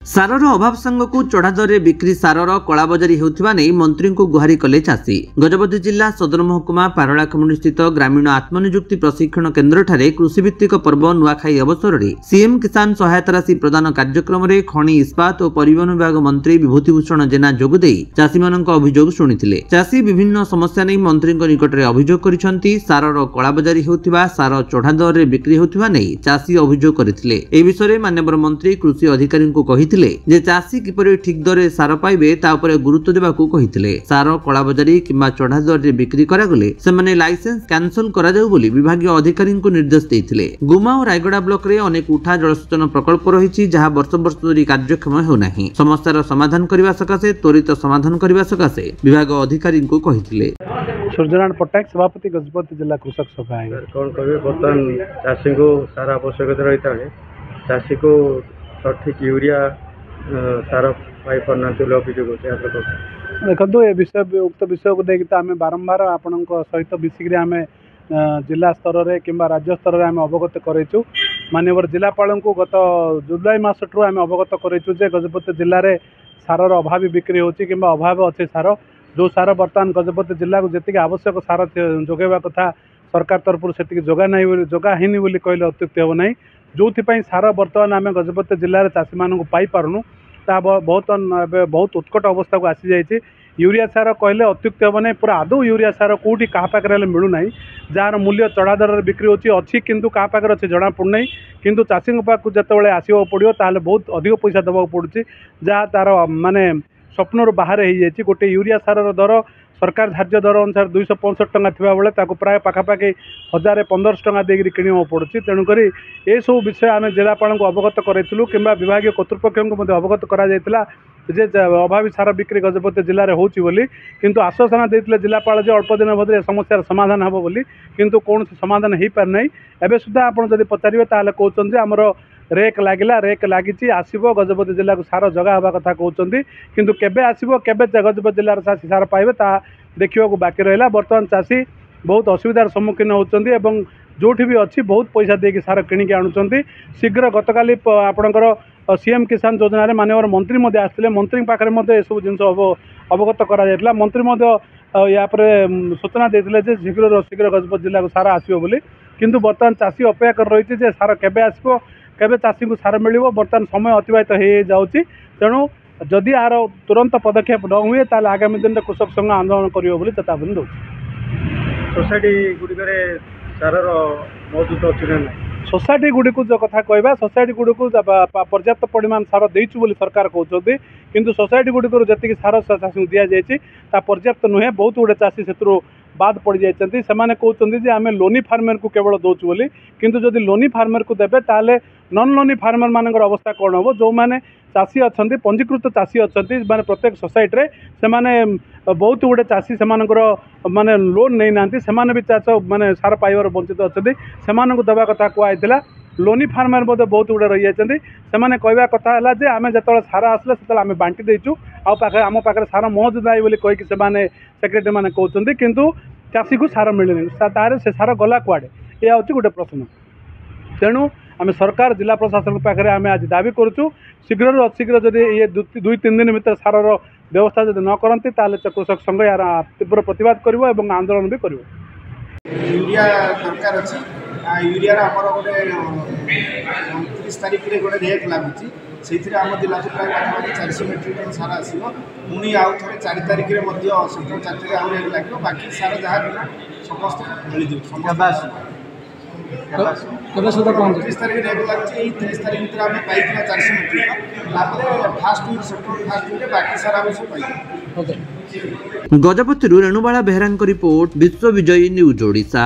सारर अभाव सांगकु चढ़ा दर बिक्री सारर कलाबजारी होउथिबा नै मंत्री को गुहारी कले चाषी। गजपति जिला सदर महकुमा पारलाखमुंडी स्थित ग्रामीण आत्मनियुक्ति प्रशिक्षण केन्द्र ठारे कृषिभित्तिक पर्व नुआखाई अवसर में सीएम किसान सहायता राशि प्रदान कार्यक्रम में खनि इस्पात और परिवहन विभाग मंत्री विभूतिभूषण जेना जोगदे चाषी मानक अभियोग शुणिथिले। चाषी विभिन्न समस्या नै मंत्री निकट में अभियोग करिसेंती। सारर कलाबजारी होउथिबा सार चढ़ा दर बिक्री होउथिबा नै चाषी अभियोग करथिले। ए विषय माननीय मंत्री कृषि अधिकारी को कहिथिले जे चाषी किपरि ठीक दरे सार पाइबे ता उपरे गुरुत्व देबाकू कहिथिले। सार कलाबजारी किंबा चढ़ा दर रे बिक्री करागले सेमाने लाइसेंस कैंसल करा जाउ बोली विभागीय अधिकारी को निर्देश देथिले। गुमा और रायगड़ा ब्लॉक रे अनेक उठा जलसेचन प्रकल्प रहिछि जहां वर्ष वर्ष धरि कार्यक्षम हो नाही। समस्यार समाधान करबा सकासे त्वरित समाधान करबा सकासे विभाग अधिकारी को कहिथिले। सूर्यनारायण पट्टनायक सभापति गजपति जिला कृषक सभा कौन कहे बर्तमान चाषी को सारा आवश्यकता रही है। चाषी को सठिक यूरिया सार पाई पाना अभियोग देखो ये विषय उक्त विषय को देखिए आम बारंबार आपण सहित मिसिक आम जिला स्तर में कि राज्य स्तर में आम अवगत करूँ। माननीय जिलापाल को गत जुलाई मासठू आम अवगत करूँ गजपति जिले में सारर अभाव बिक्री होची कि अभाव अच्छे सार जो सार बर्तमान गजपति जिला को जी आवश्यक सार जोगेवा कथा सरकार तरफ से जोगाहीनी बोली कहले अत्युक्ति हे ना। जो सार बर्तमान आम गजपति जिले में चाषी मान पाई पारुनु ता बहुत उत्कट अवस्था को आसी जाइए। यूरिया सार कहले अत्युक्ति हे ना। पूरा आदौ यूरिया सार कौटी क्या पाखे मिलूना जार मूल्य चढ़ा दर बिक्री होची किंतु क्या पाखे अच्छे जना पड़ना किंतु चाषी पाक जिते आसवा पड़ो ताल बहुत अधिक पैसा देवाक पड़ुची जहाँ तार माने स्वप्न बाहर हो जाए। गोटे यूरिया सार दर सरकार धार्य दर अनुसार 265 टंका थिबा बेले ताको प्राय पाखापाखि 1015 टंका देकर किणवा पड़ुची। तेणुक ये सब विषय आम जिलापाल को अवगत करूँ कि विभाग कर्तृपक्ष को अवगत करा अभावी सार बिक्री गजपति जिले में होची बोली किंतु आश्वासन देते जिलापाल अल्प दिन मध्य समस्यार समाधान हे बोली किंतु कौन समाधान हो पार ना। एवं सुधा आप पचारे कहते आमर रेक लगिला रेक लगी आसब गजपति जिला को सार जगह हवा कथा कहते किंतु केबे आसब केबे गजपति जिलार चाषी सार पाइबे ता देखा बाकी रहा। बर्तमान चाषी बहुत असुविधार सम्मुखीन होती जोठी भी अच्छी बहुत पैसा देकी सार किणिकी आणुचंती। शीघ्र गतकाली आपणकर सीएम किसान योजना माननीय मंत्री आसते मंत्री पाखे ये सब जिन अवगत करा मंत्री या सूचना देते शीघ्र शीघ्र गजपति जिला को सार आसो बोली किंतु बर्तमान चाषी अपेक्षा कर रही सार केबे आसो केबे चाषी को सार मिल बर्तमान समय अतिबाहित हो जाऊँगी। तेणु जदि यार तुरंत पदक्षेप न हुए ताल आगामी दिन में कृषक संघ आंदोलन कर चेतावनी दूँ। सोसाइटी गुड़िक सारर मौजूद अच्छी ना सोसाइटी गुड़िक जो कथा कहवा सोसाइटी गुड़िक पर्याप्त परिमाण सार देचु बोली सरकार कहते किंतु सोसाइटी गुड़िक जी सार चाषी दि जाए पर्याप्त नुहे। बहुत गुड़े चाषी से बाद पड़ जाती से कहते आम लोनी फार्मर को केवल दौचु बोली किंतु जदि लोनी फार्मर को देवे ताले नन लोनी फार्मर मान अवस्था कौन हम जो मैंने चाषी अच्छा पंजीकृत चाषी अच्छा माने प्रत्येक सोसाइटी रे से माने बहुत गुड़े चाषी से माने लोन नहीं ना से भी चाष माने सार पाइबार वंचित अच्छा से देवा कथा कहला। लोनी फार्मर बहुत गुड़े रही जाती से कहवा कथा है आम जो सार आसले से आम बांटी देचु आम पाखे सार मौजूद आई बोली कहीकि से सेक्रेटरी मैंने कहते किंतु चाषी को सार मिलनी तार से सार गला कुआड़े यह हूँ गोटे प्रश्न। तेणु आम सरकार जिला प्रशासन पाखे आम आज दाबी करुँ शीघ्र अशीघ्र जब ये 2-3 दिन भर सार व्यवस्था जब न करती कृषक संघ यार तीव्र प्रतिवाद कर आंदोलन भी कर। यूरिया दरकार अच्छी यूरिया आमर गोटे 29 तारीख में गोटे रेट लगुच से आम जिला प्राय पाखापाखि 400 मेट्रिक टन सार आसो पुणी आउ थे 4 तारीख में सेप्टेम्बर 4 तारीख आउ रेट लगे बाकी सार जहाँ समस्त मिल जाए। 29 तारीख रेट लगे 30 तारीख भर आम पाई 400 metric fast week September fast week बाकी सार आम सब पाई। Gajapati Renubala Behera report Vishwa Vijayi news Odisha.